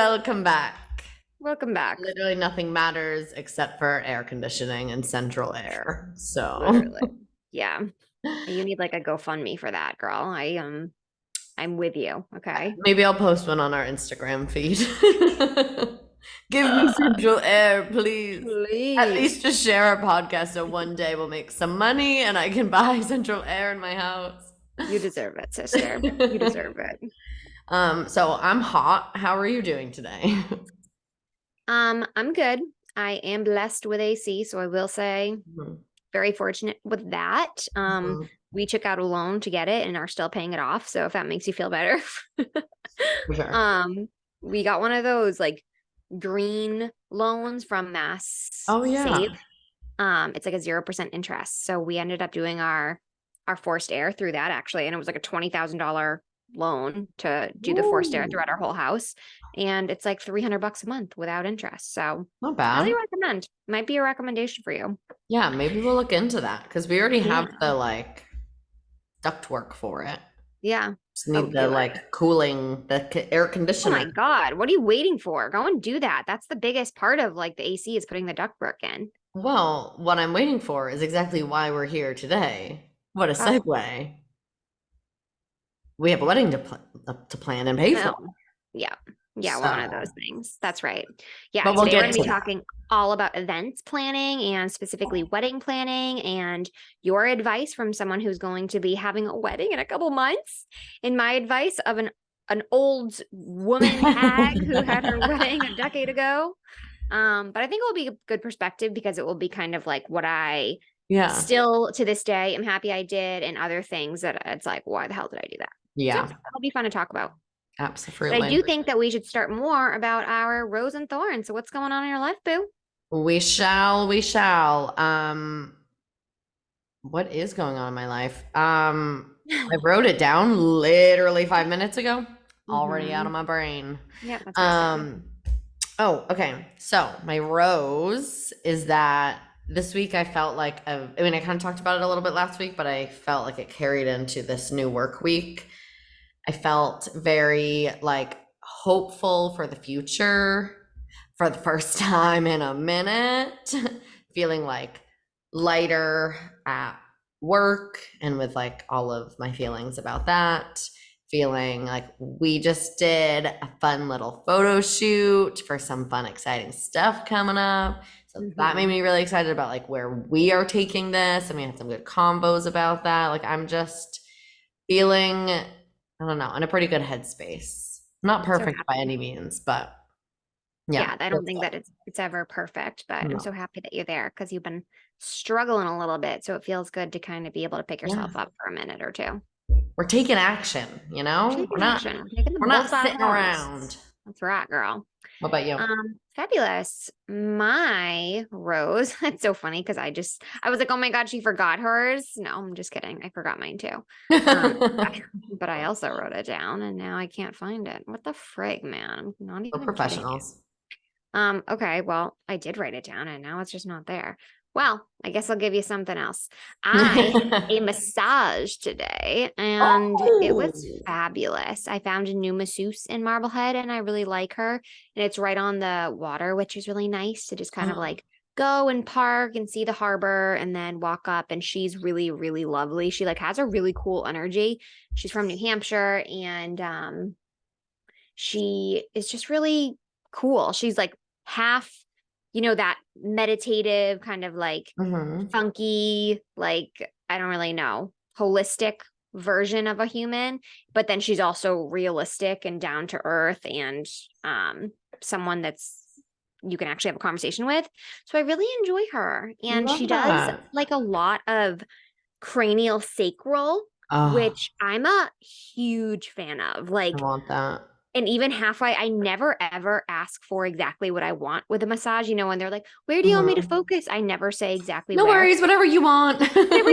Welcome back. Welcome back. Literally nothing matters except for air conditioning and central air. So Literally. Yeah. You need like a GoFundMe for that, girl. I'm with you. Okay. maybe I'll post one on our Instagram feed. Give me central air, please. At Please. least just share our podcast so one day we'll make some money and I can buy central air in my house. You deserve it, sister. You deserve it. So I'm hot. How are you doing today? I'm good. I am blessed with AC, so I will say Mhm. very fortunate with that. Mhm. We took out a loan to get it and are still paying it off. So if that makes you feel better. For sure. We got one of those like green loans from Mass Oh yeah. Save. It's like a 0% interest. So we ended up doing our forced air through that actually, and it was like a $20,000 loan to do the forced air Ooh, throughout our whole house, and it's like $300 a month without interest. So not highly bad. recommend. Might be a recommendation for you. Yeah, maybe we'll look into that because we already have Yeah, the like ductwork for it. yeah. Just Oh, need the do it. like cooling, the air Oh conditioner. my God, what are you waiting for? Go and do that. That's the biggest part of like the AC is putting the ductwork in. Well, what I'm waiting for is exactly why we're here today. What a Oh, segue. We have a wedding to plan and pay for. no. Yeah. Yeah, one of those So, things. That's right. Yeah, but we'll today we're get going to to be that. talking all about events planning and specifically wedding planning and your advice from someone who's going to be having a wedding in a couple months. And my advice of an old woman hag who had her wedding a decade ago. But I think it will be a good perspective because it will be kind of like what I Yeah. still to this day am happy I did and other things that it's like, why the hell did I do that? So Yeah, that'll be fun to talk about. But I absolutely. do think that we should start more about our rose and thorn. So what's going on in your life, boo? We shall. What is going on in my life? I wrote it down literally 5 minutes ago. Already out Mm-hmm. of my brain. Yeah, that's my sister. Um, oh, okay. So my rose is that this week I felt like I mean, I kind of talked about it a little bit last week, but I felt like it carried into this new work week. I felt very like hopeful for the future for the first time in a minute, feeling like lighter at work and with like all of my feelings about that. Feeling like we just did a fun little photo shoot for some fun, exciting stuff coming up. So that made Mm-hmm. me really excited about like where we are taking this. And we had some good combos about that. Like I'm just feeling, I don't know, in a pretty good headspace. Not So perfect by happy. any means, but yeah, Yeah, I don't feels think good. that it's ever perfect, but I'm No. so happy that you're there because you've been struggling a little bit. So it feels good to kind of be able to pick Yeah. yourself up for a minute or two. We're taking action, you We're know? taking action. We're taking the We're bulls not by the sitting horns. around. That's right, girl. What about you? Fabulous. My rose. It's so funny because I was like, oh my God, she forgot hers. No, I'm just kidding. I forgot mine too. Um, but I also wrote it down and now I can't find it. What the frig, man? I'm not We're even kidding you. professionals. Okay, well, I did write it down and now it's just not there. Well, I guess I'll give you something else. I had a massage today and it Oh, was fabulous. I found a new masseuse in Marblehead and I really like her. And it's right on the water, which is really nice to just kind of like go and park and see the harbor and then walk up. And she's really, really lovely. She like has a really cool energy. She's from New Hampshire and she is just really cool. She's like half, that meditative kind of like hmm. funky, like I don't really know, holistic version of a human, but then she's also realistic and down to earth and someone that's you can actually have a conversation with. So I really enjoy her. And she Love does that. like a lot of cranial sacral, Oh, which I'm a huge fan of. I Like want that. and even halfway, I never ever ask for exactly what I want with a massage. When they're like, where do you want me to Mhm. focus? I never say exactly No where. worries, whatever you want. Whatever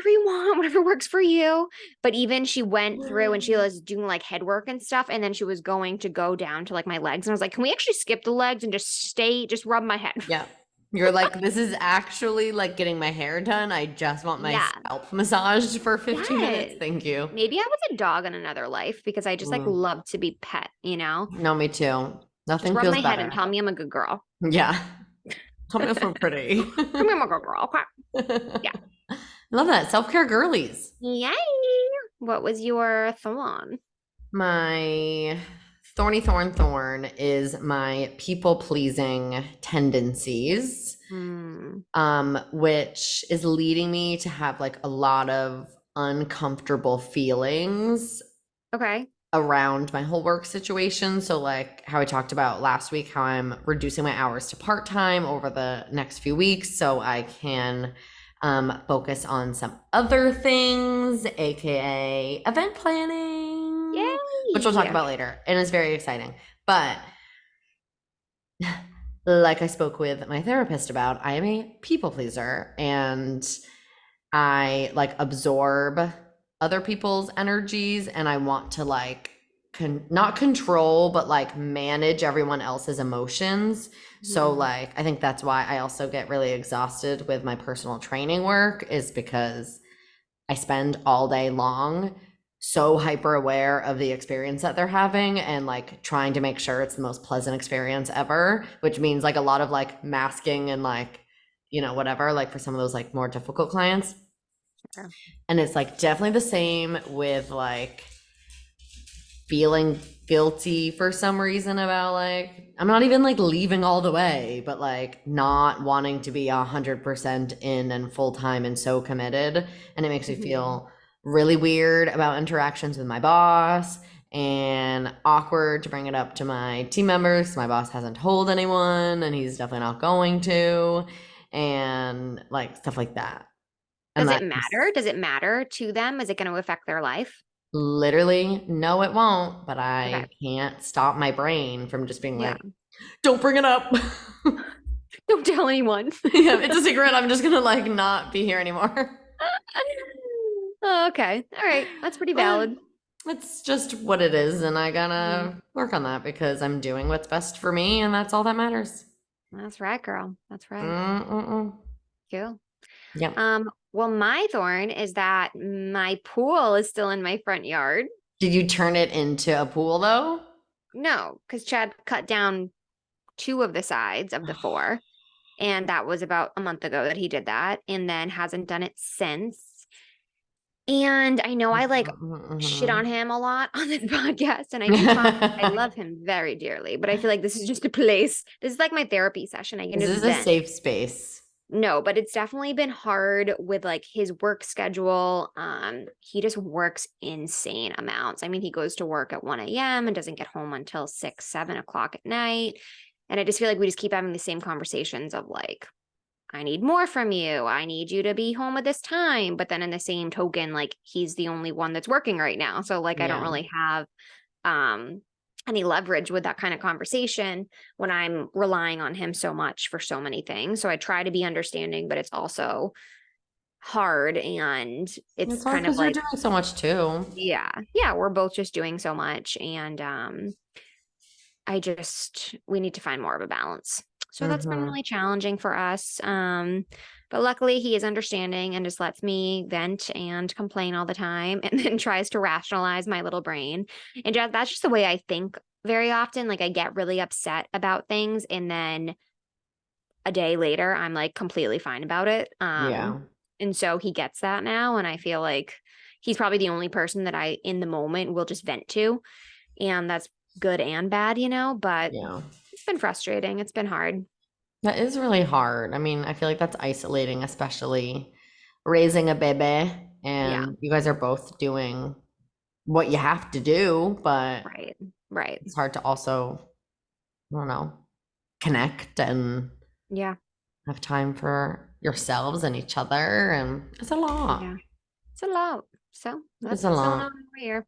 you want, whatever works for you. But even she went through and she was doing like head work and stuff. And then she was going to go down to like my legs. And I was like, can we actually skip the legs and just rub my head? Yeah. You're like, this is actually like getting my hair done. I just want my Yeah. scalp massaged for 15 minutes. Yes. Thank you. Maybe I was a dog in another life because I just like Mm. love to be pet. No, me too. Just Nothing rub feels my head and better. tell me I'm a good girl. Yeah. Tell me I'm so pretty. Tell me I'm a good girl. Yeah. Love that. Self-care girlies. Yay. What was your thorn? My thorn is my people-pleasing tendencies, Hmm. which is leading me to have like a lot of uncomfortable feelings Okay. around my whole work situation. So, like how I talked about last week, how I'm reducing my hours to part time over the next few weeks so I can focus on some other things, aka event planning, which we'll talk Yay. about later. And it's very exciting. But like I spoke with my therapist about, I am a people pleaser and I like absorb other people's energies and I want to like not control but like manage everyone else's emotions. So Hmm. like I think that's why I also get really exhausted with my personal training work is because I spend all day long so hyper aware of the experience that they're having and like trying to make sure it's the most pleasant experience ever, which means like a lot of like masking and like, whatever, like for some of those like more difficult clients. Sure. And it's like definitely the same with like feeling guilty for some reason about like I'm not even like leaving all the way, but like not wanting to be 100% in and full time and so committed. And it makes me Mhm. feel really weird about interactions with my boss and awkward to bring it up to my team members. My boss hasn't told anyone and he's definitely not going to, and like stuff like that. And Does it that matter? just Does it matter to them? Is it going to affect their life? literally, no, it won't, but Okay. I can't stop my brain from just being Yeah. like, don't bring it up. Don't tell anyone. Yeah, it's a secret. I'm just gonna like not be here anymore. Oh, okay. All right. That's pretty But valid. it's just what it is, and I Mhm. gotta work on that because I'm doing what's best for me, and that's all that matters. That's right, girl. That's right. Mm-mm-mm. Cool. Yeah. Well, my thorn is that my pool is still in my front yard. Did you turn it into a pool though? No, because Chad cut down two of the sides of the four. And that was about a month ago that he did that and then hasn't done it since. And I know I like shit on Mhm. him a lot on this podcast, and I do promise I love him very dearly, but I feel like this is just a place. This is like my therapy session. I can This just is a vent. safe space. No, but it's definitely been hard with like his work schedule. He just works insane amounts. I mean, he goes to work at 1 a.m. and doesn't get home until 6, 7 o'clock at night. And I just feel like we just keep having the same conversations of like, I need more from you. I need you to be home at this time. But then in the same token, like he's the only one that's working right now. So like I don't Yeah. really have um any leverage with that kind of conversation when I'm relying on him so much for so many things. So I try to be understanding, but it's also hard and it's It's hard kind of because you're like, doing so much too. yeah, we're both just doing so much and we need to find more of a balance. So that's been Mm-hmm. really challenging for us. But luckily he is understanding and just lets me vent and complain all the time and then tries to rationalize my little brain. And that's just the way I think very often. Like I get really upset about things and then a day later I'm like completely fine about it. Yeah. And so he gets that now. And I feel like he's probably the only person that I in the moment will just vent to. And that's good and bad, but Yeah. it's been frustrating. It's been hard. That is really hard. I mean, I feel like that's isolating, especially raising a baby, Yeah. and you guys are both doing what you have to do, but Right. Right. it's hard to also, I don't know, connect and Yeah. have time for yourselves and each other. And it's a lot. Yeah. It's a lot. So It's that's a what's going on lot. over here.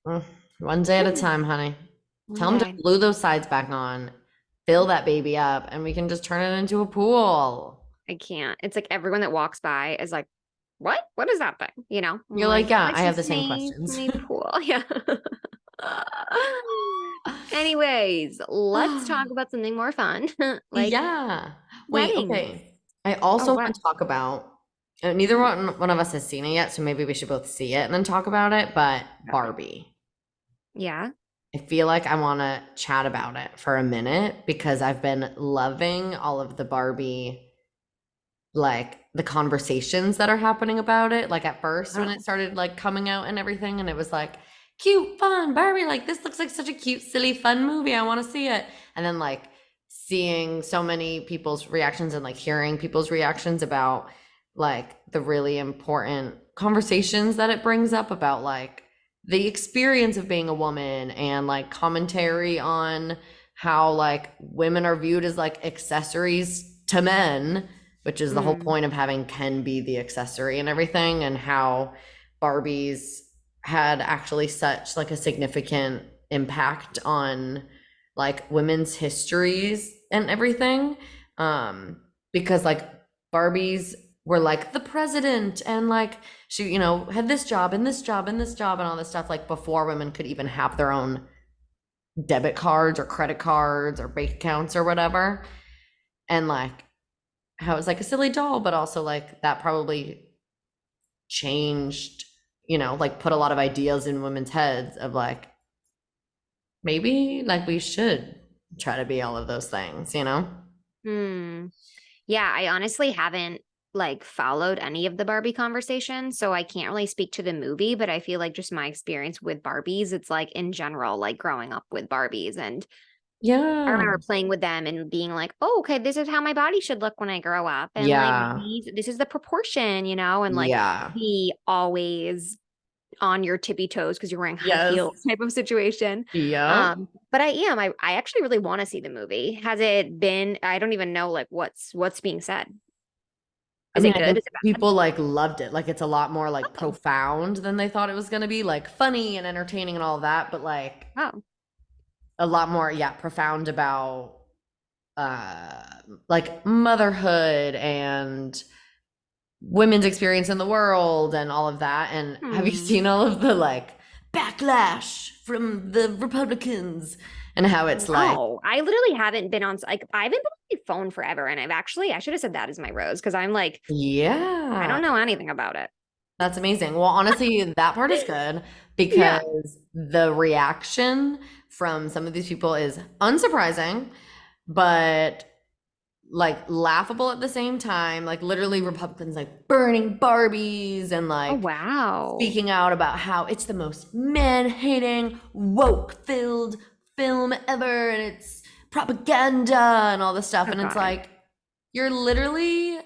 Mm, one day at a Whew. time, honey. One Tell them to day. glue those sides back on, fill that baby up, and we can just turn it into a pool. I can't. It's like everyone that walks by is like, what? What is that thing? I'm You're like, like, yeah, I let's have the just same make questions. me pool. Yeah. Anyways, let's talk about something more fun, like Yeah. Wait, weddings. okay. I Oh, also want what? to talk about, neither Mhm. one of us has seen it yet, so maybe we should both see it and then talk about it, but Okay. Barbie. Yeah. I feel like I want to chat about it for a minute because I've been loving all of the Barbie, like the conversations that are happening about it. Like at first when Oh. it started like coming out and everything, and it was like cute, fun, Barbie, like this looks like such a cute, silly, fun movie. I want to see it. And then like seeing so many people's reactions and like hearing people's reactions about like the really important conversations that it brings up about like the experience of being a woman and like commentary on how like women are viewed as like accessories to men, which is the whole Mm, point of having Ken be the accessory and everything, and how Barbies had actually such like a significant impact on like women's histories and everything. Because like Barbies were like the president and like she, had this job and this job and this job and all this stuff like before women could even have their own debit cards or credit cards or bank accounts or whatever. And like how it's like a silly doll, but also like that probably changed, like put a lot of ideas in women's heads of like maybe like we should try to be all of those things. mm. Yeah, I honestly haven't like followed any of the Barbie conversations, so I can't really speak to the movie, but I feel like just my experience with Barbies, it's like in general, like growing up with Barbies. And I Yeah. remember playing with them and being like, oh, okay, this is how my body should look when I grow up. And like Yeah. this is the proportion, and like Yeah. the always on your tippy toes because you're wearing high Yes. heels type of situation. Yep. But I actually really want to see the movie. Has it been, I don't even know like what's being said. I Is mean, it I good? think Is it bad? people like loved it. Like it's a lot more like Oh, profound than they thought it was going to be, like funny and entertaining and all of that, but like oh, a lot more, yeah, profound about uh like motherhood and women's experience in the world and all of that. And have you hmm. seen all of the like backlash from the Republicans and how it's like, No, I literally haven't been on like I haven't been on my phone forever, and I should have said that as my rose because I'm like I yeah, don't know anything about it. that's amazing. Well, honestly, that part is good Yeah. because the reaction from some of these people is unsurprising, but like laughable at the same time. Like literally Republicans like burning Barbies and Oh like wow. speaking out about how it's the most man-hating, woke-filled film ever and it's propaganda and all this stuff. Oh And it's God. like you're literally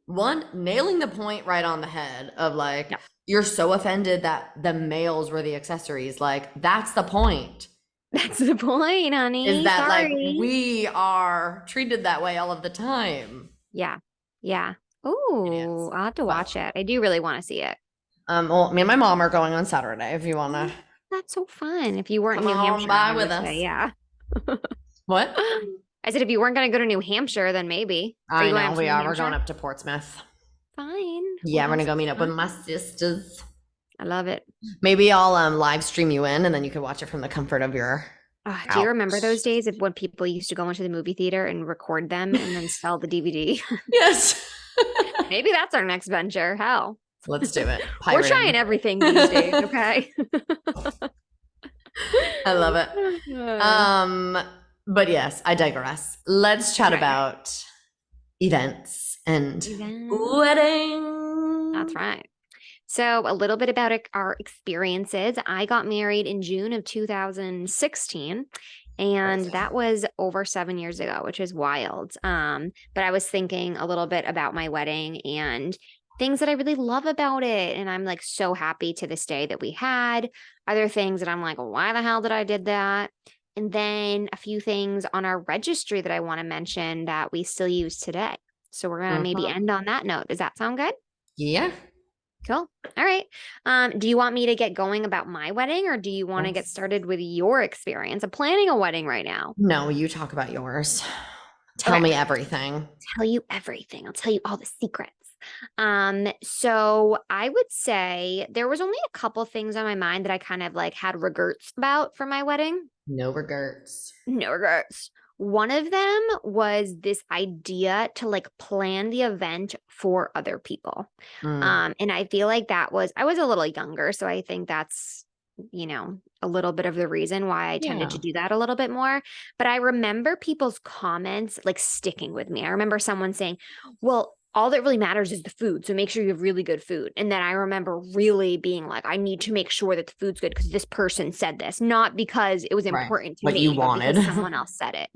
one nailing the point right on the head of like Yep. you're so offended that the males were the accessories. Like that's the point. That's the point, Is honey. that like Sorry. we are treated that way all of the time. Yeah. Yeah. Idiots. Oh, I'll have to But watch it. I do really want to see it. well, me and my mom are going on Saturday if you wanna Oh, that's so fun. If you weren't in come New on Hampshire, by I with would say, us. yeah. What? I said, if you weren't going to go to New Hampshire, then maybe. Are you I going know up to we New are. We're going Hampshire? up to Portsmouth. Fine. Yeah, Well, we're that gonna go sounds meet up with fun. my sisters. I love it. Maybe I'll live stream you in, and then you can watch it from the comfort of your Do you couch. remember those days of when people used to go into the movie theater and record them and then sell the DVD? Yes. Maybe that's our next venture. Hell, Let's do it. we're trying Pirating. everything these days, okay? I love it. Um, but yes, I digress. Let's chat Okay. about events and Event. That's wedding. right. So, a little bit about our experiences. I got married in June of 2016, and Crazy. that was over 7 years ago, which is wild. But I was thinking a little bit about my wedding and things that I really love about it. And I'm like so happy to this day that we had other things that I'm like, why the hell did I did that? And then a few things on our registry that I want to mention that we still use today. So we're gonna maybe Mhm. end on that note. Does that sound good? Yeah. Cool. All right. Do you want me to get going about my wedding or do you want to get Yes. started with your experience of planning a wedding right now? No, you talk about yours. Tell Okay. me everything. Tell you everything. I'll tell you all the secrets. So I would say there was only a couple things on my mind that I kind of like had regrets about for my wedding. No regrets. No regrets. One of them was this idea to like plan the event for other people. Mm. And I feel like I was a little younger, so I think that's a little bit of the reason why I tended Yeah. to do that a little bit more. But I remember people's comments like sticking with me. I remember someone saying, well, all that really matters is the food. So make sure you have really good food. And then I remember really being like, I need to make sure that the food's good because this person said this, not because it was Right. important to What you me, but wanted. because someone else said it.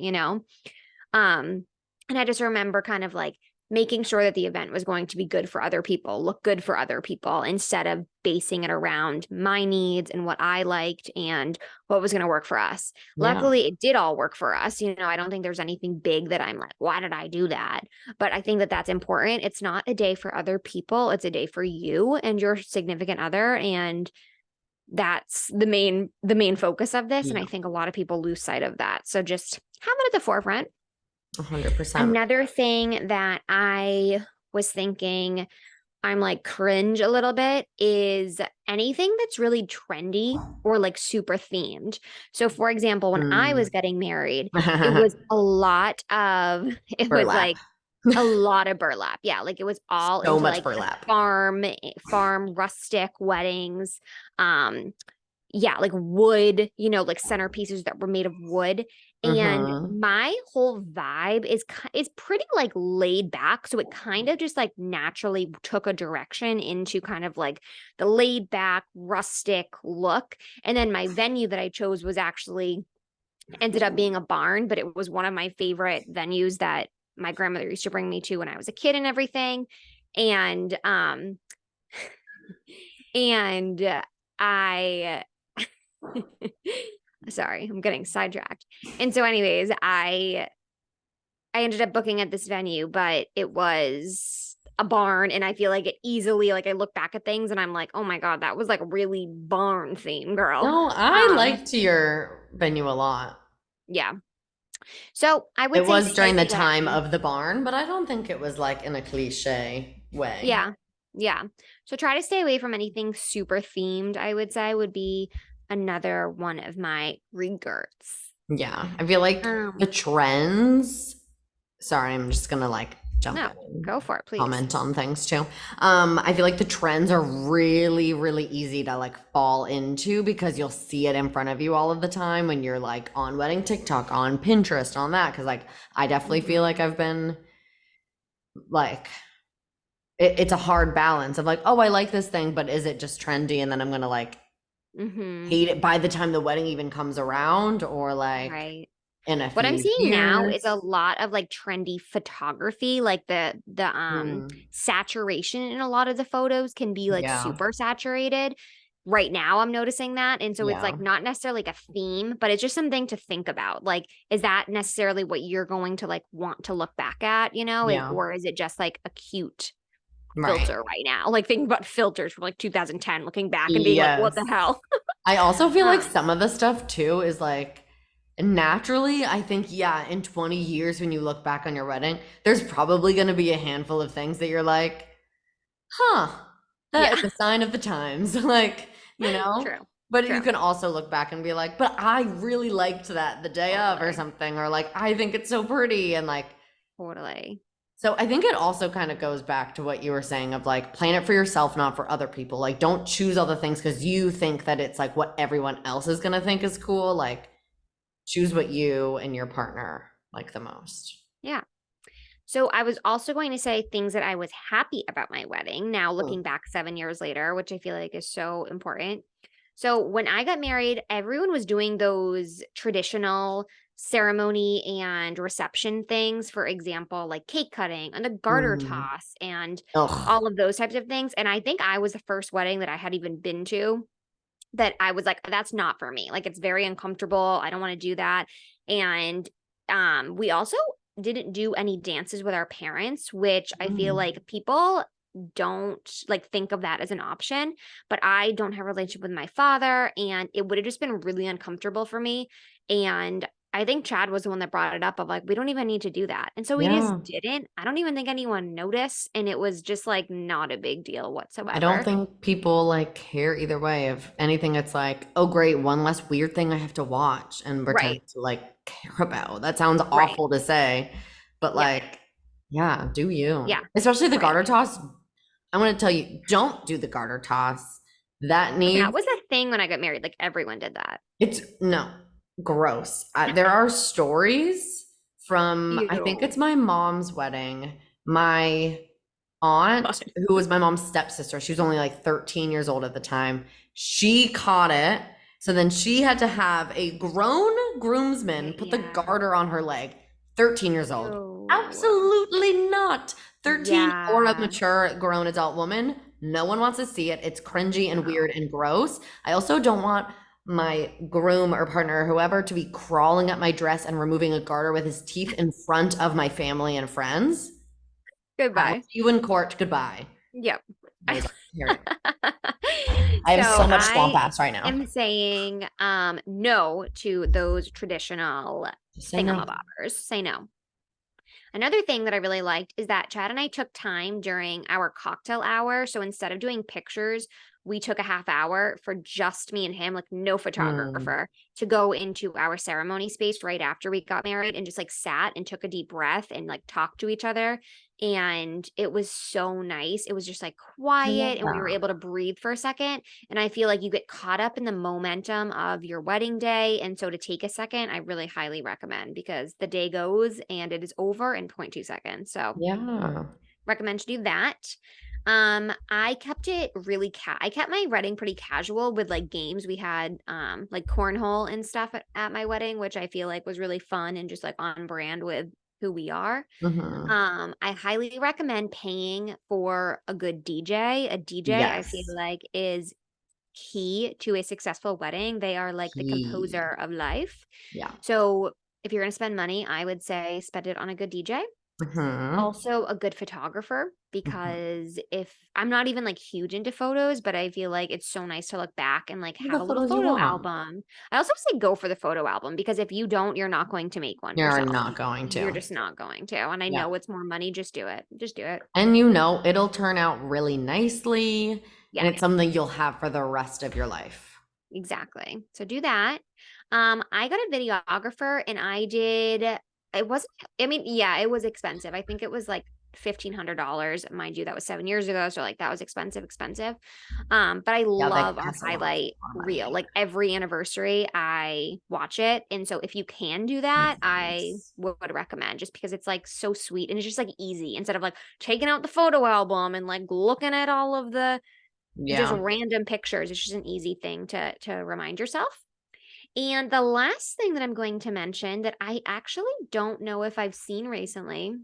And I just remember kind of like making sure that the event was going to be good for other people, look good for other people, instead of basing it around my needs and what I liked and what was going to work for us. Yeah. Luckily, it did all work for us. I don't think there's anything big that I'm like, why did I do that? But I think that that's important. It's not a day for other people, it's a day for you and your significant other. And that's the main focus of this. And Yeah. I think a lot of people lose sight of that. So just have it at the forefront. 100%. Another thing that I was thinking I'm like cringe a little bit is anything that's really trendy or like super themed. So for example, when I was Mm. getting married, it was a lot of it was Burlap. like a lot of burlap. Yeah, like it was all So into much like the burlap. farm rustic weddings. Um yeah, like wood, like centerpieces that were made of wood. And Mm-hmm. my whole vibe is pretty like laid back. So it kind of just like naturally took a direction into kind of like the laid back, rustic look. And then my venue that I chose was actually ended up being a barn, but it was one of my favorite venues that my grandmother used to bring me to when I was a kid and everything. And and I sorry, I'm getting sidetracked. And so anyways, I ended up booking at this venue, but it was a barn and I feel like it easily like I look back at things and I'm like, "Oh my God, that was like really barn theme, girl." No, I Um liked your venue a lot. yeah. So, I would It say was stay during the time away. of the barn, but I don't think it was like in a cliche way. Yeah. Yeah. So try to stay away from anything super themed, I would say would be another one of my regrets. Yeah. I feel like the Um trends, sorry, I'm just gonna like jump no, in go for it, please. comment on things too. I feel like the trends are really, really easy to like fall into because you'll see it in front of you all of the time when you're like on wedding TikTok, on Pinterest, on that. Cause like I definitely feel Mhm. like I've been like it's a hard balance of like, oh, I like this thing, but is it just trendy? And then I'm gonna like Mhm. hate it by the time the wedding even comes around, or like Right. in a What I'm few seeing now is a years. lot of like trendy photography, like the Mm, saturation in a lot of the photos can be like yeah. super saturated. Right now I'm noticing that. And so it's Yeah. like not necessarily like a theme, but it's just something to think about. Like, is that necessarily what you're going to like want to look back at, Yeah. or is it just like a cute Right. filter right now? Like thinking about filters from like 2010, looking back and being like, what Yes. the hell? I also feel like Um, some of the stuff too is like naturally, I think, yeah, in 20 years when you look back on your wedding, there's probably going to be a handful of things that you're like, huh, that yeah, is a sign of the times. Like, you know? true, But you true, can also look back and be like, but I really liked that the day of or totally, something, or like, I think it's so pretty. And like, totally. so I think it also kind of goes back to what you were saying of like, plan it for yourself, not for other people. Like, don't choose all the things because you think that it's like what everyone else is going to think is cool. Like, choose what you and your partner like the most. Yeah. So I was also going to say things that I was happy about my wedding. Now Mm. looking back 7 years later, which I feel like is so important. So when I got married, everyone was doing those traditional ceremony and reception things. For example, like cake cutting and the garter Mm. toss and Ugh. all of those types of things. And I think I was the first wedding that I had even been to that I was like, that's not for me. Like it's very uncomfortable. I don't want to do that. And we also didn't do any dances with our parents, which I feel Mm. like people don't like think of that as an option, but I don't have a relationship with my father and it would have just been really uncomfortable for me. And I think Chad was the one that brought it up of like, we don't even need to do that. And so we just Yeah. didn't. I don't even think anyone noticed. And it was just like not a big deal I don't whatsoever. think people like care either way of anything. It's like, oh, great, one less weird thing I have to watch and pretend Right. to like care about. That sounds Right. awful to say, but Yeah. like, yeah, do you? Yeah. Especially the Right. garter toss. I'm going to tell you, don't do the garter toss That That needs, was a thing when I got married. Like everyone did that. it's no, gross. There are stories from, I think Ew. it's my mom's wedding. My aunt, God. who was my mom's stepsister, she was only like 13 years old at the time. She caught it. So then she had to have a grown groomsman put the Yeah. garter on her leg. 13 years old. Ew. Absolutely not. 13 or a Yeah. mature grown adult woman. No one wants to see it. It's cringy and weird No. and gross. I also don't want my groom or partner or whoever to be crawling up my dress and removing a garter with his teeth in front of my family and friends. I will Goodbye. see you in court. Goodbye. Yep. Would hear it. I have So so much swamp I ass right now. am saying no to those traditional Just say no. thingamabobbers. Say no. Another thing that I really liked is that Chad and I took time during our cocktail hour. So instead of doing pictures, we took a half hour for just me and him, like no Mm, photographer, to go into our ceremony space right after we got married and just like sat and took a deep breath and like talked to each other. And it was so nice. It was just like I love quiet and we were that. able to breathe for a second. And I feel like you get caught up in the momentum of your wedding day. And so to take a second, I really highly recommend because the day goes and it is over in 0.2 seconds. So Yeah. recommend to do that. I kept it really I kept my wedding pretty casual with like games. We had like cornhole and stuff at my wedding, which I feel like was really fun and just like on brand with who we are. Hmm. I highly recommend paying for a good DJ. A DJ, I feel Yes. like, is key to a successful wedding. They are like the Key. composer of life. Yeah. So if you're going to spend money, I would say spend it on a good DJ. Hmm. Also a good photographer, Hmm. because if I'm not even like huge into photos, but I feel like it's so nice to look back and like have The a little photos you photo want. album. I also say go for the photo album because if you don't, you're not going to make one You're yourself. not going You're to. just not going to. And I Yeah. know it's more money. Just do it. Just do it. And you know, it'll turn out really nicely. Yeah, And it's something you'll have for the rest of your life. exactly. So do that. I got a videographer and I did, it wasn't, I mean, yeah, it was expensive. I think it was like $1,500. Mind you, that was 7 years ago. So like that was expensive, expensive. But I Yeah, like love our that's a lot highlight of reel. money. Like every anniversary, I watch it. And so if you can do that, That's I nice. would recommend just because it's like so sweet and it's just like easy instead of like taking out the photo album and like looking at all of the just Yeah. random pictures. It's just an easy thing to remind yourself. And the last thing that I'm going to mention that I actually don't know if I've seen recently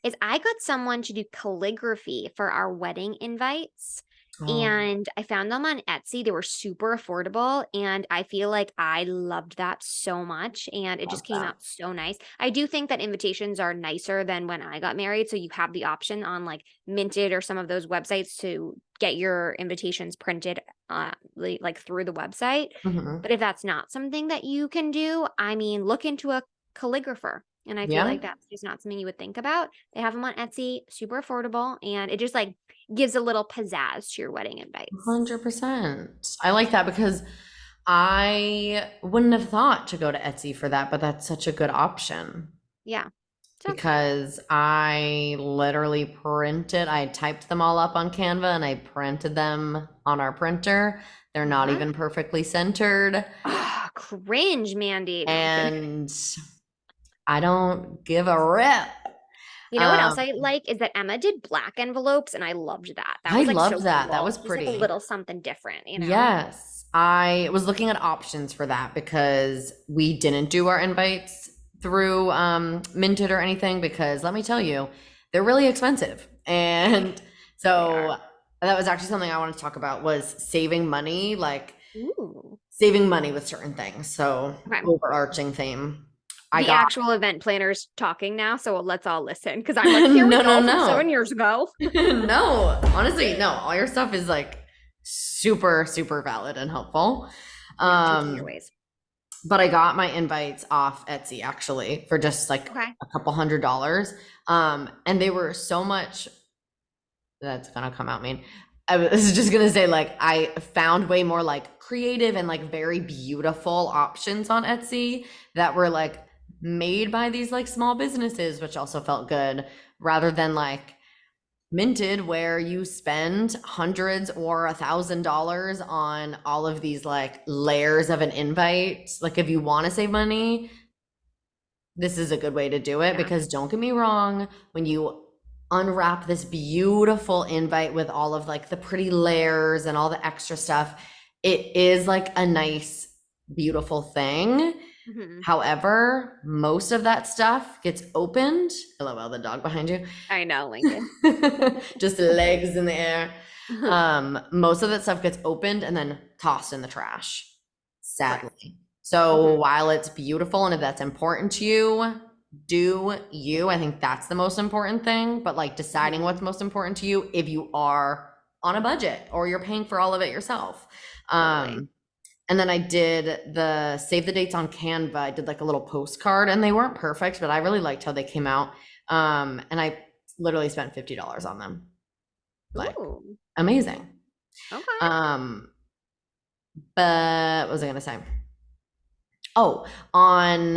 is I got someone to do calligraphy for our wedding invites. Oh, And I found them on Etsy. They were super affordable. And I feel like I loved that so much. And it love just came that. out so nice. I do think that invitations are nicer than when I got married. So you have the option on like Minted or some of those websites to get your invitations printed like through the website. Hmm. But if that's not something that you can do, I mean, look into a calligrapher. And I feel Yeah. like that's just not something you would think about. They have them on Etsy, super affordable, and it just like gives a little pizzazz to your wedding invites. 100%. I like that because I wouldn't have thought to go to Etsy for that, but that's such a good option Yeah. So, because I literally I typed them all up on Canva and I printed them on our printer. They're not yeah. even perfectly centered. Ah, cringe, Mandy. No, I'm kidding. And I don't give a rip. You know what else I like is that Emma did black envelopes, and I loved that. That I was like so loved that. That cool. was Just like a pretty. little something different, you know? Yes, I was looking at options for that because we didn't do our invites through Minted or anything because let me tell you, they're really expensive. And They are. so that was actually something I wanted to talk about was saving money, like Ooh. saving money with certain things. So Okay. overarching theme. I The got actual event planner's talking now, so let's all listen because I'm like, here we no, no, go from no. 7 years ago. No, honestly, no. All your stuff is like super, super valid and helpful. Yeah, I'm teaching your Um, ways. but I got my invites off Etsy actually for just like Okay. a couple $100. And they were so much that's gonna come out mean. I was just gonna say like I found way more like creative and like very beautiful options on Etsy that were like made by these like small businesses, which also felt good rather than like minted where you spend hundreds or $1,000 on all of these like layers of an invite. Like if you want to save money, this is a good way to do it, Yeah. because don't get me wrong, when you unwrap this beautiful invite with all of like the pretty layers and all the extra stuff, it is like a nice, beautiful thing. Mhm. However, most of that stuff gets opened. LOL, the dog behind you. I know, Lincoln. Just legs in the air. Most of that stuff gets opened and then tossed in the trash, Right. sadly. So while it's beautiful and if that's important to you, do you. I think that's the most important thing. But like deciding what's most important to you if you are on a budget or you're paying for all of it yourself. Totally. And then I did the save the dates on Canva. I did like a little postcard and they weren't perfect, but I really liked how they came out. And I literally spent $50 on them. Like Ooh. amazing. Okay. But what was I gonna say? Oh, on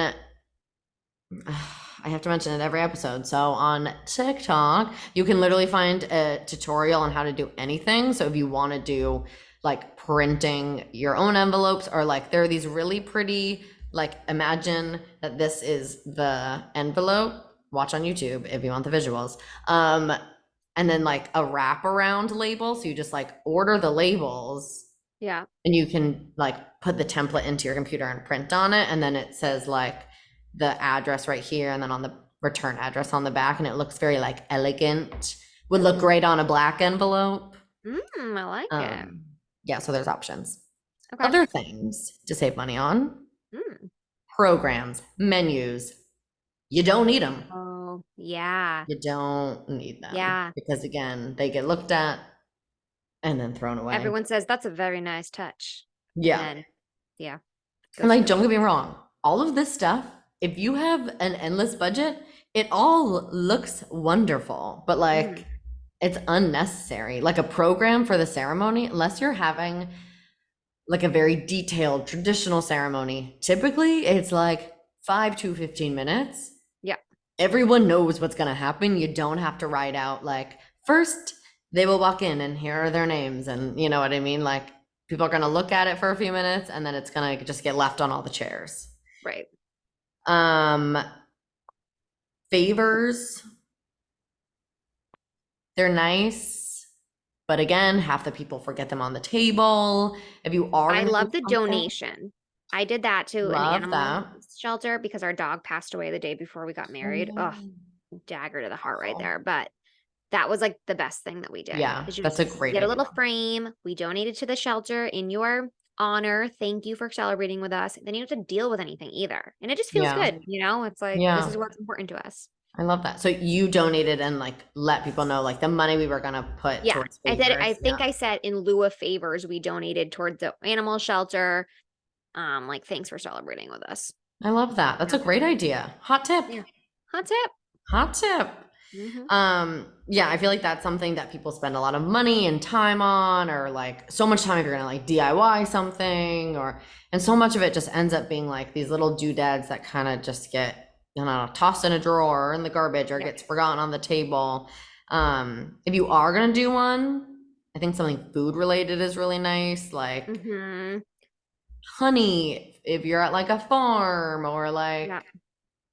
I have to mention it every episode. So on TikTok, you can literally find a tutorial on how to do anything. So if you want to do like printing your own envelopes, or like there are these really pretty, like imagine that this is the envelope. Watch on YouTube if you want the visuals. And then like a wraparound label. So you just like order the labels Yeah. and you can like put the template into your computer and print on it, and then it says like the address right here and then on the return address on the back, and it looks very like elegant. Would look great on a black envelope. I like it. Yeah, so there's options. Okay. Other things to save money on: Mm. programs, menus. You don't need them. Oh, yeah. You don't need them. Yeah. Because again, they get looked at and then thrown away. Everyone says that's a very nice touch. Yeah. And then, yeah. And like, don't get me wrong, all of this stuff, if you have an endless budget, it all looks wonderful, but like it's unnecessary. Like a program for the ceremony, unless you're having like a very detailed traditional ceremony, typically it's like 5 to 15 minutes. Yeah. Everyone knows what's going to happen. You don't have to write out like, first they will walk in and here are their names, and you know what I mean? Like people are going to look at it for a few minutes and then it's going to just get left on all the chairs. Right. Favors, they're nice, but again, half the people forget them on the table. If you are, I gonna love do the something, donation. I did that to an love animal that. shelter because our dog passed away the day before we got married. Ugh, dagger to the heart right there. But that was like the best thing that we did. Yeah, is you that's a just great get a idea. little frame. We donated to the shelter in your honor. Thank you for celebrating with us. Then you don't have to deal with anything either. And it just feels Yeah. good, you know? It's like this is what's important to us. I love that. So you donated and like let people know like the money we were gonna put Yeah. towards I favors. said I think I said in lieu of favors, we donated towards the animal shelter. Like thanks for celebrating with us. I love that. That's a great idea. Hot tip. Yeah. Hot tip. Hot tip. Yeah, I feel like that's something that people spend a lot of money and time on, or like so much time if you're gonna like DIY something, and so much of it just ends up being like these little doodads that kind of just get, you know, tossed in a drawer or in the garbage or gets forgotten on the table. If you are gonna do one, I think something food related is really nice, like honey, if you're at like a farm, or like I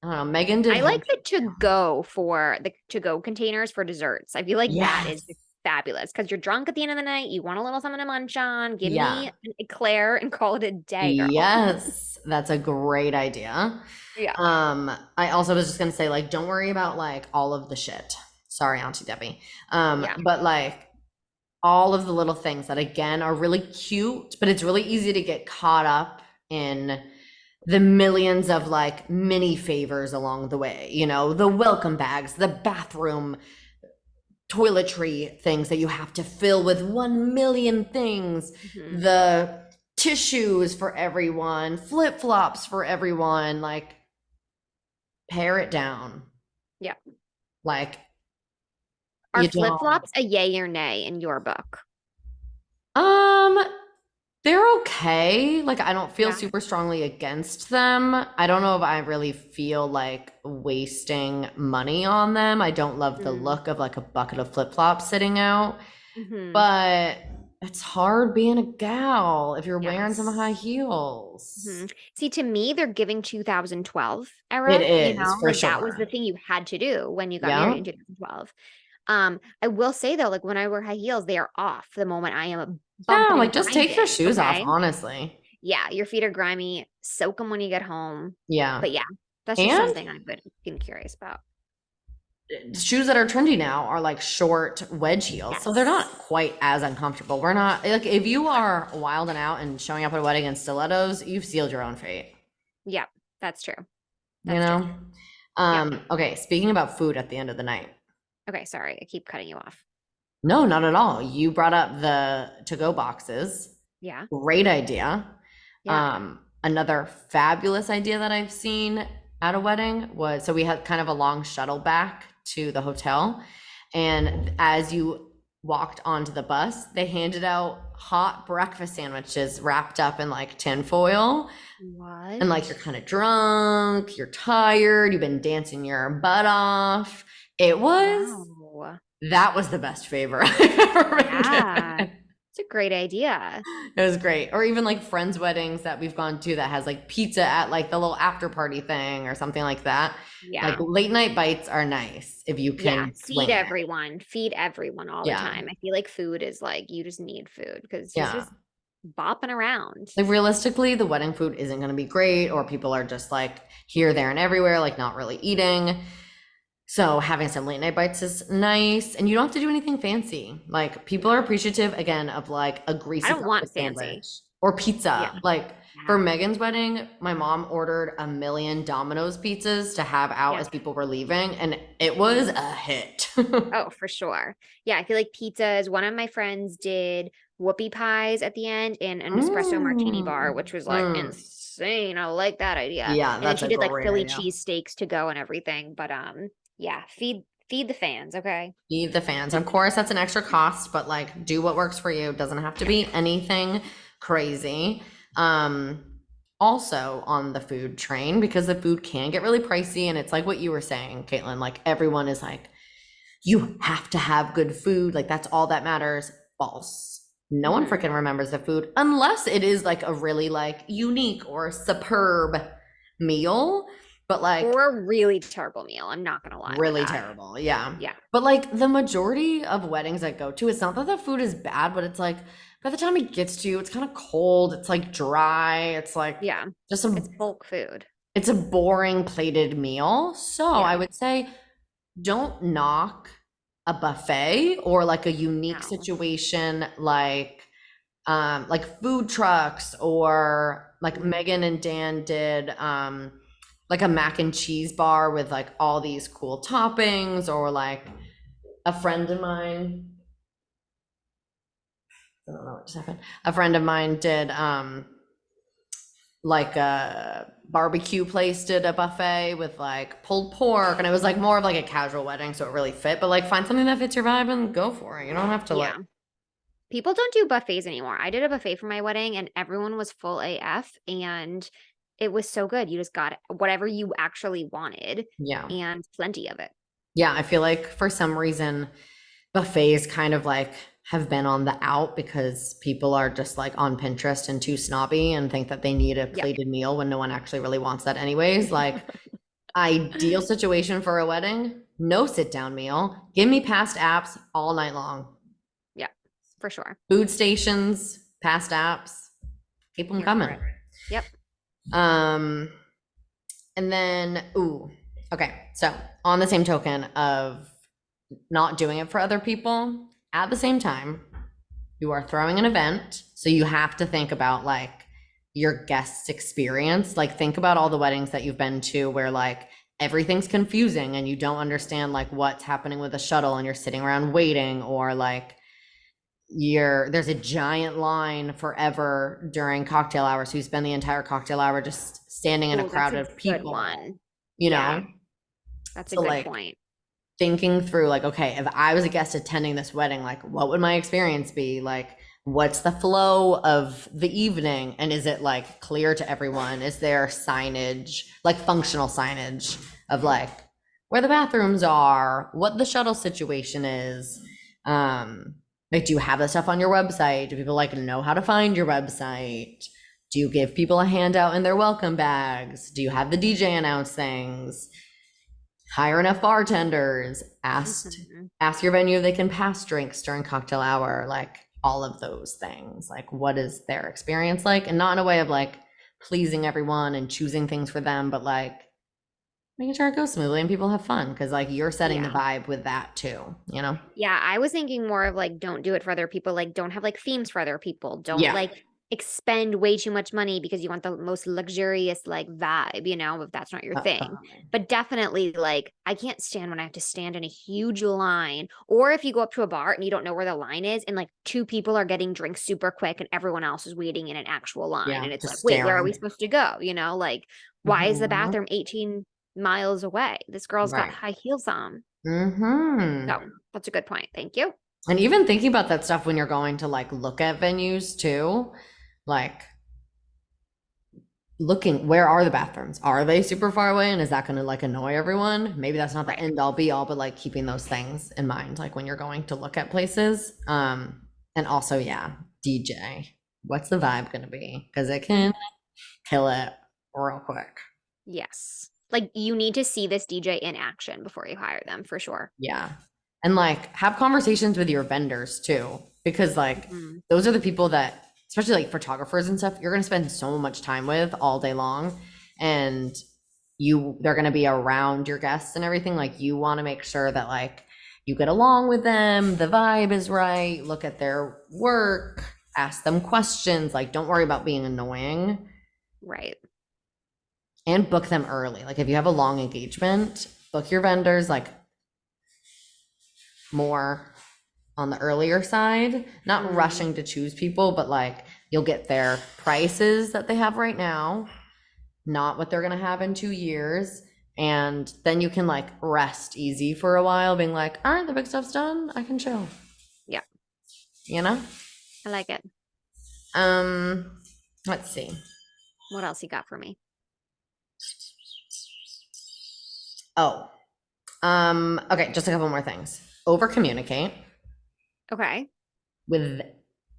don't know, Megan did. I like the to-go containers for desserts. I feel like that is fabulous because you're drunk at the end of the night. You want a little something to munch on. Give me an eclair and call it a day, girl. Yes, that's a great idea. Yeah. I also was just gonna say, like, don't worry about like all of the shit. Sorry, Auntie Debbie. But like all of the little things that again are really cute, but it's really easy to get caught up in the millions of like mini favors along the way, you know, the welcome bags, the bathroom toiletry things that you have to fill with 1 million things, the tissues for everyone, flip-flops for everyone, like pare it down. Yeah. Like, are flip-flops a yay or nay in your book? They're okay. Like, I don't feel Yeah. super strongly against them. I don't know if I really feel like wasting money on them. I don't love the Mm. look of like a bucket of flip-flops sitting out, Hmm. but it's hard being a gal if you're wearing some high Yes. heels. Hmm. See, to me, they're giving 2012 It era, is for like that was the sure. thing you had to do when you got married Yeah. in 2012. I will say though, like when I wear high heels, they are off the moment I am Yeah, bumping and like just take your grinding. shoes off, Okay. honestly. Yeah, your feet are grimy. Soak them when you get home. Yeah. But yeah, that's just And something I've been curious about. shoes that are trendy now are like short wedge heels. So they're not Yes. quite as uncomfortable. We're not like if you are wilding out and showing up at a wedding in stilettos, you've sealed your own fate, Yep, that's true. you That's true. know? Yep. Okay, speaking about food at the end of the night. Okay, sorry, I keep cutting you off. No, not at all. You brought up the to-go boxes. Yeah. Great idea. Yeah. Another fabulous idea that I've seen at a wedding was so we had kind of a long shuttle back to the hotel. And as you walked onto the bus, they handed out hot breakfast sandwiches wrapped up in like tinfoil. And like you're What? kind of drunk, you're tired, you've been dancing your butt off. It was, Wow. that was the best favor I've ever been Yeah. given. It's a great idea. It was great. Or even like friends' weddings that we've gone to that has like pizza at like the little after party thing or something like that. Like Yeah. late night bites are nice if you Yeah. can Feed swing it. everyone. Feed everyone all the Yeah. time. I feel like food is like you just need food because you're Yeah. just bopping around. Like realistically, the wedding food isn't going to be great, or people are just like here, there, and everywhere, like not really eating. So having some late night bites is nice, and you don't have to do anything fancy. Like people are appreciative again of like a I greasy don't want breakfast fancy. sandwich or Yeah. pizza. Like for Yeah. Megan's wedding, my mom ordered a million Domino's pizzas to have out Yeah. as people were leaving, and it was a hit. Oh, for sure. Yeah, I feel like pizzas. One of my friends did whoopie pies at the end and an espresso martini bar, Mm, which was like mm. insane. I like that idea. Yeah, And then that's she a did like great Philly idea. cheesesteaks to go and everything. But yeah, feed the fans, okay? Feed the fans. Of course, that's an extra cost, but like do what works for you. Doesn't have to Yeah. be anything crazy. Um, Also on the food train, because the food can get really pricey, and it's like what you were saying, Caitlin, like everyone is like, you have to have good food, like that's all that matters. False. No one Mhm. freaking remembers the food unless it is like a really like unique or superb meal, but like Or a really terrible meal. I'm not gonna lie with really that. terrible. Yeah. Yeah. But like the majority of weddings I go to, it's not that the food is bad, but it's like by the time it gets to you, it's kind of cold. It's like dry. It's like Yeah. just It's bulk food. it's a boring plated meal. So I Yeah. would say don't knock a buffet or like a unique No. situation like food trucks or like Mhm. Megan and Dan did like a mac and cheese bar with like all these cool toppings or like a friend of mine I don't know what just happened. A friend of mine did like a barbecue place did a buffet with like pulled pork and it was like more of like a casual wedding so it really fit but like find something that fits your vibe and go for it. You don't have to like Yeah. People don't do buffets anymore. I did a buffet for my wedding and everyone was full AF and it was so good. You just got whatever you actually wanted yeah. and plenty of it. Yeah, I feel like for some reason buffets kind of like have been on the out because people are just like on Pinterest and too snobby and think that they need a Yep. plated meal when no one actually really wants that anyways. Like ideal situation for a wedding, no sit down meal. Give me past apps all night long. Yeah, for sure. Food stations, past apps, keep them Here for coming. it. Yep. Um, and then, ooh, okay. So on the same token of not doing it for other people, at the same time, you are throwing an event. So you have to think about like your guest's experience. Like think about all the weddings that you've been to where like everything's confusing and you don't understand like what's happening with the shuttle and you're sitting around waiting or like there's a giant line forever during cocktail hour. So you spend the entire cocktail hour just standing in a Oh, crowd that's a of good people, one. you Yeah, know? that's a So good like point. thinking through like, okay, if I was a guest attending this wedding, like what would my experience be? Like what's the flow of the evening, and is it like clear to everyone? Is there signage, like functional signage of like where the bathrooms are, what the shuttle situation is? Like, do you have the stuff on your website? Do people like know how to find your website? Do you give people a handout in their welcome bags? Do you have the DJ announce things? Hire enough bartenders? Ask your venue if they can pass drinks during cocktail hour, like all of those things. Like, what is their experience like? And not in a way of like pleasing everyone and choosing things for them, but like making sure it goes smoothly and people have fun, because like you're setting the vibe with that too, you know? Yeah, I was thinking more of like, don't do it for other people. Like, don't have like themes for other people. Don't Yeah. like expend way too much money because you want the most luxurious like vibe, if that's not your thing. But definitely, like, I can't stand when I have to stand in a huge line, or if you go up to a bar and you don't know where the line is, and like two people are getting drinks super quick and everyone else is waiting in an actual line. Yeah, And it's like, just wait, where are we staring. supposed to go? Like, why is the Mhm. bathroom 18 miles away? This girl's got Right. high heels on. Mm-hmm. So that's a good point. Thank you. And even thinking about that stuff when you're going to like look at venues too, like looking, where are the bathrooms? Are they super far away? And is that going to like annoy everyone? Maybe that's not the Right. end all be all, but like keeping those things in mind, like when you're going to look at places. And also, yeah, DJ. What's the vibe going to be? Because it can kill it real quick. Yes. Like, you need to see this DJ in action before you hire them, for sure. Yeah. And like have conversations with your vendors too, because like those are the people that, especially like photographers and stuff, you're going to spend so much time with all day long, and they're going to be around your guests and everything. Like, you want to make sure that like you get along with them, the vibe is right, look at their work, ask them questions, like don't worry about being annoying. Right. And book them early. Like if you have a long engagement, book your vendors like more on the earlier side, not rushing to choose people, but like you'll get their prices that they have right now, not what they're going to have in 2 years. And then you can like rest easy for a while, being like, all right, the big stuff's done, I can chill. Yeah. You know? I like it. Let's see. What else you got for me? Oh, okay, just a couple more things. Over communicate. Okay. With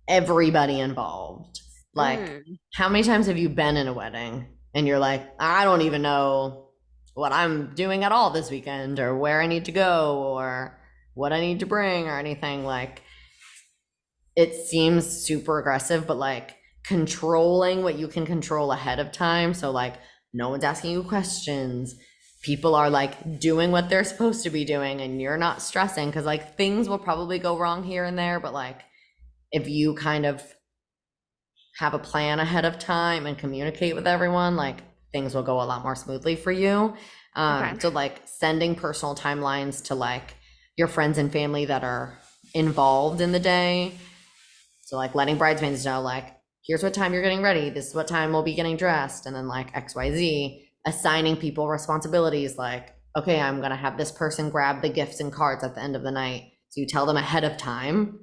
everybody involved. Like, how many times have you been in a wedding and you're like, I don't even know what I'm doing at all this weekend, or where I need to go, or what I need to bring, or anything? Like, it seems super aggressive, but like controlling what you can control ahead of time. So like no one's asking you questions. People are like doing what they're supposed to be doing, and you're not stressing, because like things will probably go wrong here and there, but like if you kind of have a plan ahead of time and communicate with everyone, like things will go a lot more smoothly for you. So like sending personal timelines to like your friends and family that are involved in the day. So like letting bridesmaids know, like, here's what time you're getting ready, this is what time we'll be getting dressed, and then like XYZ, assigning people responsibilities, like, okay, I'm gonna have this person grab the gifts and cards at the end of the night. So you tell them ahead of time,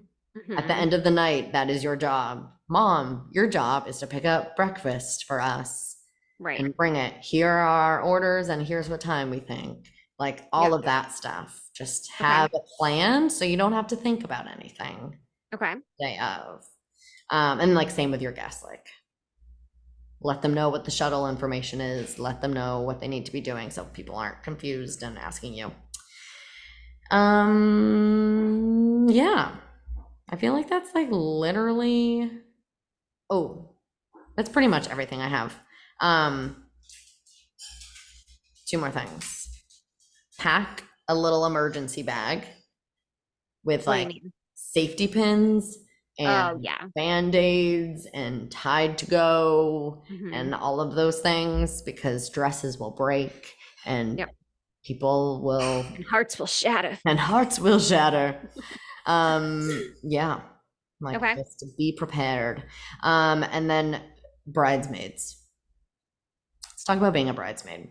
at the end of the night, that is your job. Mom, your job is to pick up breakfast for us. Right. And bring it. Here are our orders, and here's what time we think. Like all of that stuff. Just have a plan so you don't have to think about anything. Okay. Day of. And like same with your guests, like let them know what the shuttle information is, let them know what they need to be doing so people aren't confused and asking you. Yeah. I feel like that's like literally, that's pretty much everything I have. Two more things. Pack a little emergency bag with like safety pins and band-aids and Tide to Go and all of those things, because dresses will break and people will, and hearts will shatter. Yeah, like just to be prepared. And then bridesmaids. Let's talk about being a bridesmaid.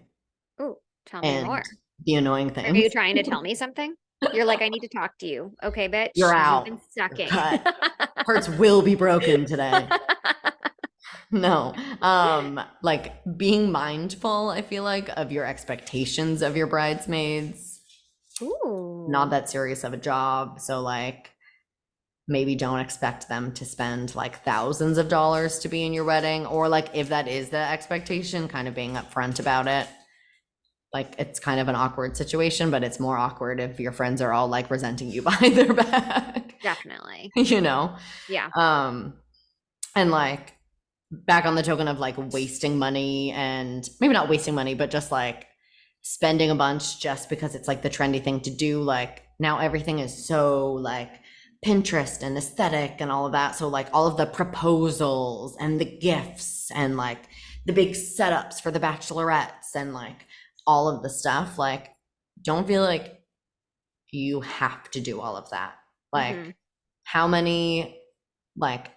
Oh, tell me more. The annoying thing. Are you trying to tell me something? You're like, I need to talk to you. Okay, You're bitch, you've out. been You're sucking. cut. Hearts will be broken today. No. Like being mindful, I feel like, of your expectations of your bridesmaids. Not Ooh, that serious of a job. So like maybe don't expect them to spend like thousands of dollars to be in your wedding. Or like if that is the expectation, kind of being upfront about it. Like it's kind of an awkward situation, but it's more awkward if your friends are all like resenting you behind their back, definitely. you know? Yeah. Um, and like back on the token of like wasting money and maybe not wasting money, but just like spending a bunch just because it's like the trendy thing to do. Like now everything is so like Pinterest and aesthetic and all of that. So like all of the proposals and the gifts and like the big setups for the bachelorettes and like all of the stuff, like don't feel like you have to do all of that. Hmm. Like how many like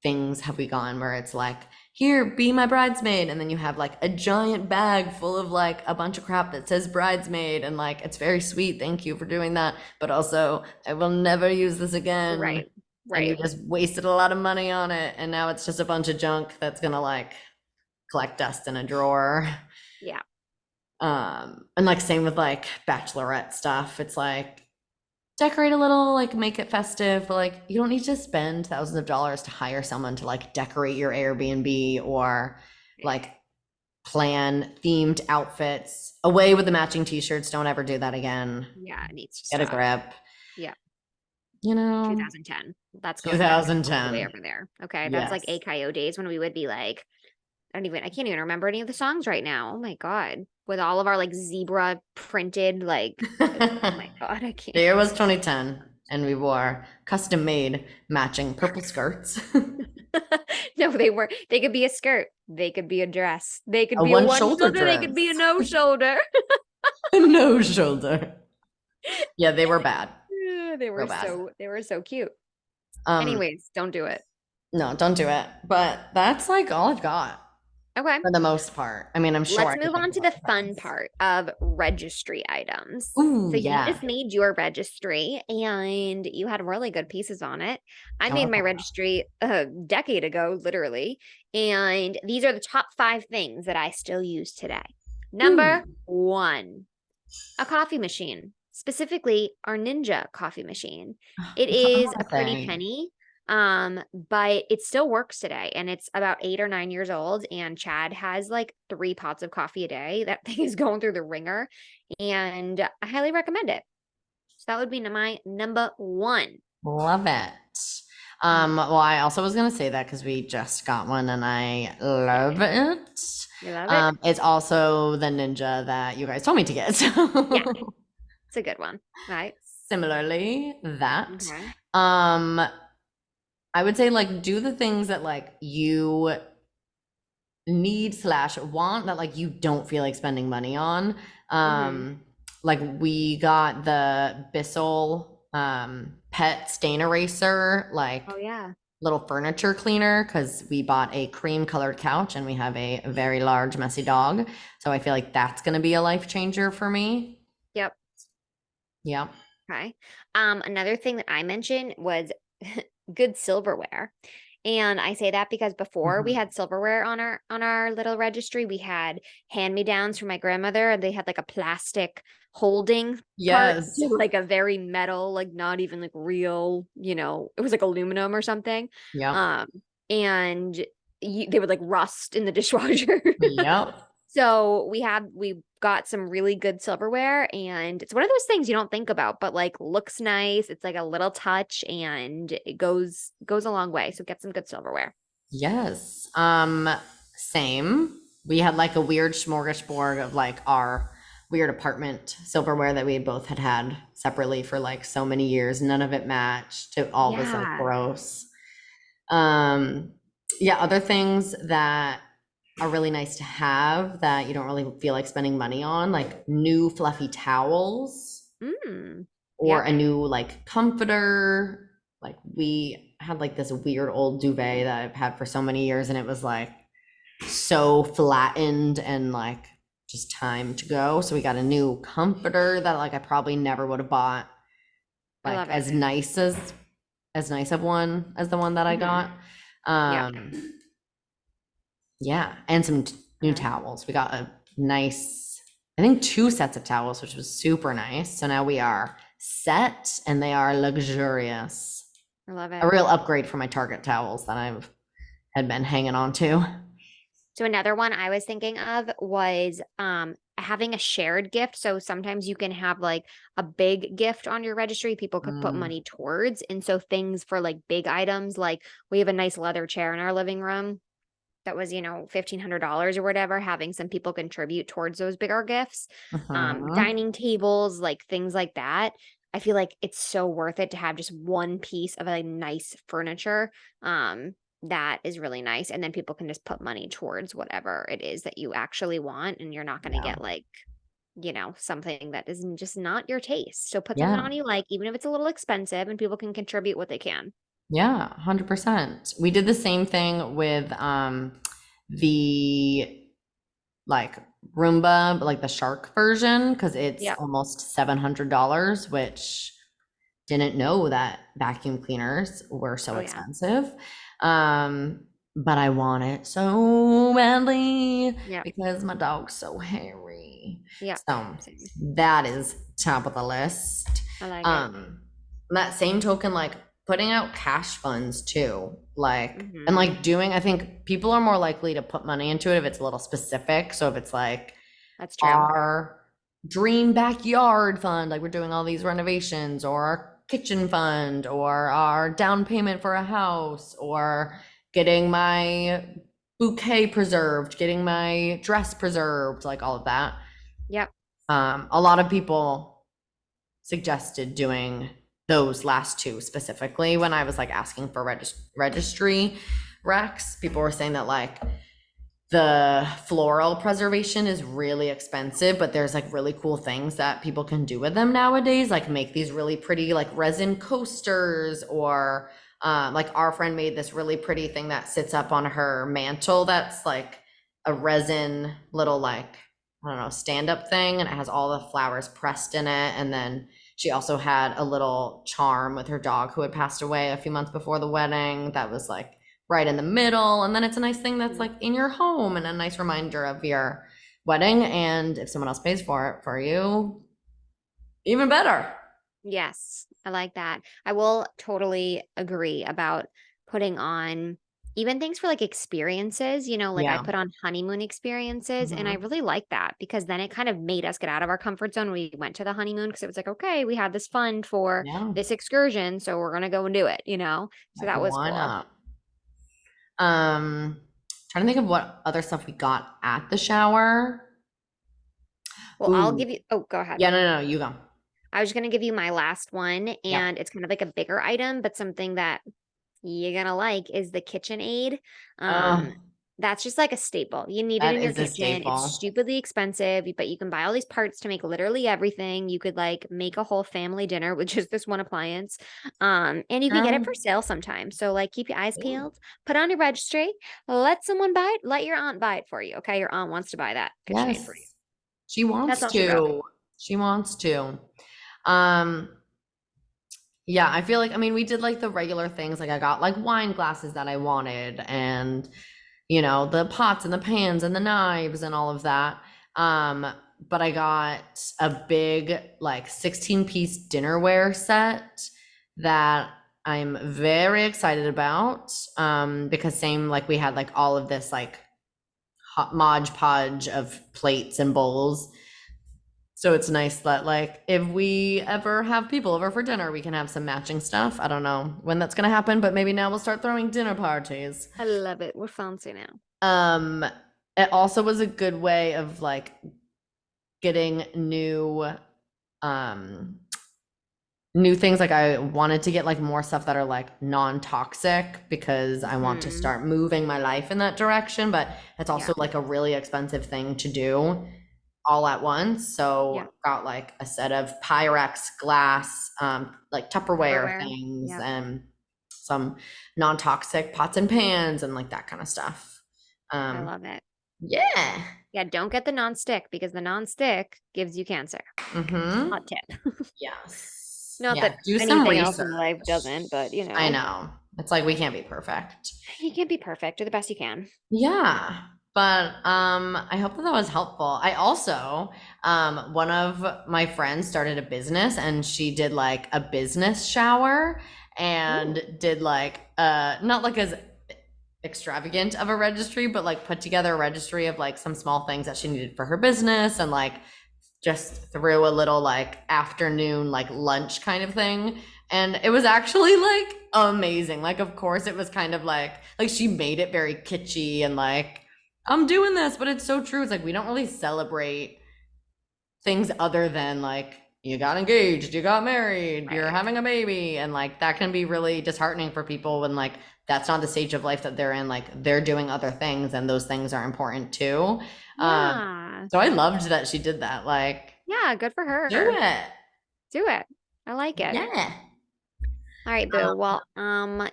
things have we gone where it's like, here, be my bridesmaid, and then you have like a giant bag full of like a bunch of crap that says bridesmaid, and like it's very sweet, thank you for doing that, but also I will never use this again, Right. and you Right. just wasted a lot of money on it, and now it's just a bunch of junk that's gonna like collect dust in a drawer. Yeah. And like same with like bachelorette stuff, it's like decorate a little, like make it festive, but like you don't need to spend thousands of dollars to hire someone to like decorate your Airbnb or like plan themed outfits. Away with the matching t-shirts. Don't ever do that again. Yeah. It needs to Get a stop. grip. Yeah. You know, 2010. That's going back all the way 2010. over there. Okay. That's like Yes. AKO days when we would be like, I can't even remember any of the songs right now. Oh my God. With all of our like zebra printed, like, oh my God, I The can't. year was 2010 and we wore custom made matching purple skirts. No, they could be a skirt. They could be a dress. They could A be a one one shoulder shoulder. They could be a dress. no shoulder. No shoulder. Yeah, they were bad. Yeah, Real bad. they were so cute. Um, Anyways, don't do it. no, don't do it. But that's like all I've got Okay. for the most part. I mean, I'm sure Let's I could move think on of to the other fun things. part of registry items. Ooh, So you yeah. just made your registry and you had really good pieces on it. I I made love my that. registry a decade ago, literally. And these are the top 5 things that I still use today. Ooh, Number 1, a coffee machine, specifically our Ninja coffee machine. It that's what I is want a to pretty say. penny, but it still works today, and it's about 8 or 9 years old. And Chad has like 3 pots of coffee a day. That thing is going through the ringer, and I highly recommend it. So that would be my number 1. Love it. Well, I also was gonna say that because we just got one and I love it. You love it? It's also the Ninja that you guys told me to get. Yeah, So it's a good one, right? similarly, that. Okay. Um, I would say like do the things that like you need slash want that like you don't feel like spending money on. Hmm. Like we got the Bissell pet stain eraser, Oh like yeah. little furniture cleaner because we bought a cream colored couch and we have a very large messy dog. So I feel like that's gonna be a life changer for me. Yep. Yeah. Okay. Another thing that I mentioned was good silverware. And I say that because before we Mhm. had silverware on our little registry, we had hand-me-downs from my grandmother, and they had like a plastic holding part Yes. to like a very metal, like not even like real, it was like aluminum or something. Yep. Um, and they would like rust in the dishwasher. Yep. So we got some really good silverware, and it's one of those things you don't think about, but like looks nice. It's like a little touch and it goes a long way. So get some good silverware. Yes. Same. We had like a weird smorgasbord of like our weird apartment silverware that we both had separately for like so many years. None of it matched. It all was like Yeah. gross. Um, yeah, other things that are really nice to have that you don't really feel like spending money on, like new fluffy towels Mm. or Yep. a new like comforter. Like we had like this weird old duvet that I've had for so many years and it was like so flattened and like just time to go. So we got a new comforter that like I probably never would have bought I like love it. as nice of one as the one that I Hmm. got. Yeah. Yeah, and some new Okay. towels. We got a nice, I think 2 sets of towels, which was super nice. So now we are set and they are luxurious. I love A it. real upgrade for my Target towels that I've had been hanging on to. So another one I was thinking of was having a shared gift. So sometimes you can have like a big gift on your registry people could put Mm, money towards. And so things for like big items, like we have a nice leather chair in our living room that was, $1,500 or whatever, having some people contribute towards those bigger gifts. mhm. Dining tables, like things like that. I feel like it's so worth it to have just one piece of a nice furniture. That is really nice. And then people can just put money towards whatever it is that you actually want. And you're not going to Yeah. get like, something that is just not your taste. So put something Yeah. on you like, even if it's a little expensive and people can contribute what they can. Yeah, 100%. We did the same thing with the like Roomba, but like the shark version, because it's Yep. almost $700, which didn't know that vacuum cleaners were so Oh, yeah. expensive. Um, but I want it so badly Yep. because my dog's so hairy. Yep. So Same. that is top of the list. I like it. Um, that same token, like putting out cash funds too, like and Hmm. like doing, I think people are more likely to put money into it if it's a little specific. So if it's like That's true. our dream backyard fund, like we're doing all these renovations, or our kitchen fund, or our down payment for a house, or getting my bouquet preserved, getting my dress preserved, like all of that. Yep. A lot of people suggested doing those last two specifically when I was like asking for registry recs. People were saying that like the floral preservation is really expensive, but there's like really cool things that people can do with them nowadays, like make these really pretty like resin coasters, or like our friend made this really pretty thing that sits up on her mantle that's like a resin little like, I don't know, stand-up thing, and it has all the flowers pressed in it. And then she also had a little charm with her dog who had passed away a few months before the wedding that was like right in the middle. And then it's a nice thing that's Mhm. like in your home and a nice reminder of your wedding. And if someone else pays for it for you, even better. Yes, I like that. I will totally agree about putting on even things for like experiences, like I Yeah. put on honeymoon experiences and I Mhm. really like that because then it kind of made us get out of our comfort zone. We went to the honeymoon because it was like, okay, we had this fund for Yeah. this excursion, so we're gonna go and do it. So Like, that was why cool. not? Trying to think of what other stuff we got at the shower. Well, I'll Ooh. give you, oh, go ahead. Yeah, no, you go. I was just gonna give you my last one, Yep. and it's kind of like a bigger item, but something that you're gonna like is the KitchenAid. Um, Oh, that's just like a staple. You need it that in your is a kitchen. It's staple. stupidly expensive, but you can buy all these parts to make literally everything. You could like make a whole family dinner with just this one appliance. And you can get it for Girl. sale sometimes. So like keep your eyes Ooh. peeled, put on your registry, let someone buy it, let your aunt buy it for you. Okay. Your aunt wants to buy that KitchenAid for you. Yes. She That's wants all she wrote. to. She wants to. Um, Yeah, I feel like, I mean, we did like the regular things. Like I got like wine glasses that I wanted, and the pots and the pans and the knives and all of that. Um, but I got a big like 16-piece dinnerware set that I'm very excited about. Because same like we had like all of this like hot Mod Podge of plates and bowls, so it's nice that like if we ever have people over for dinner, we can have some matching stuff. I don't know when that's gonna happen, but maybe now we'll start throwing dinner parties. I love it. We're fancy now. Um, it also was a good way of like getting um new things. Like I wanted to get like more stuff that are like non-toxic because I want to Hmm. start moving my life in that direction, but it's Yeah. also like a really expensive thing to do all at once. Yeah. So got like a set of Pyrex glass, like Tupperware Tupperware. things, Yep. and some non-toxic pots and pans and like that kind of stuff. I Um, love it. Yeah. Yeah, don't get the nonstick because the nonstick gives you cancer. Mm-hmm. Hot tip. Yes. Not Yeah. that Do some anything else research. in life doesn't, but I know. It's like we can't be perfect. you can't be perfect. Do the best you can. Yeah. But I hope that that was helpful. I also one of my friends started a business and she did like a business shower and Ooh. did like not like as extravagant of a registry, but like put together a registry of like some small things that she needed for her business and like just threw a little like afternoon like lunch kind of thing, and it was actually like amazing. Like of course it was kind of like she made it very kitschy and like I'm doing this, but it's so true. It's like we don't really celebrate things other than like you got engaged, you got married, you're Right. having a baby, and like that can be really disheartening for people when like that's not the stage of life that they're in. Like they're doing other things, and those things are important too. Um, Yeah. so I loved that she did that. Like, Yeah, good for do her. it. Do it. I like it. Yeah. All right, boo. Well,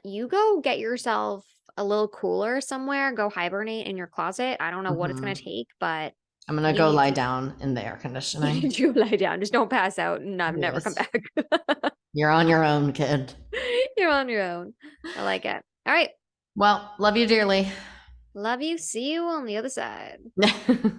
you go get yourself a little cooler somewhere. Go hibernate in your closet. I don't know what it's gonna Mhm. take, but I'm gonna you go need lie to down in the air you conditioning. need to lie down. Just don't pass out and never come Yes. back. You're on your own, kid. You're on your own. I like it. All right. Well, love you dearly. Love you. See you on the other side.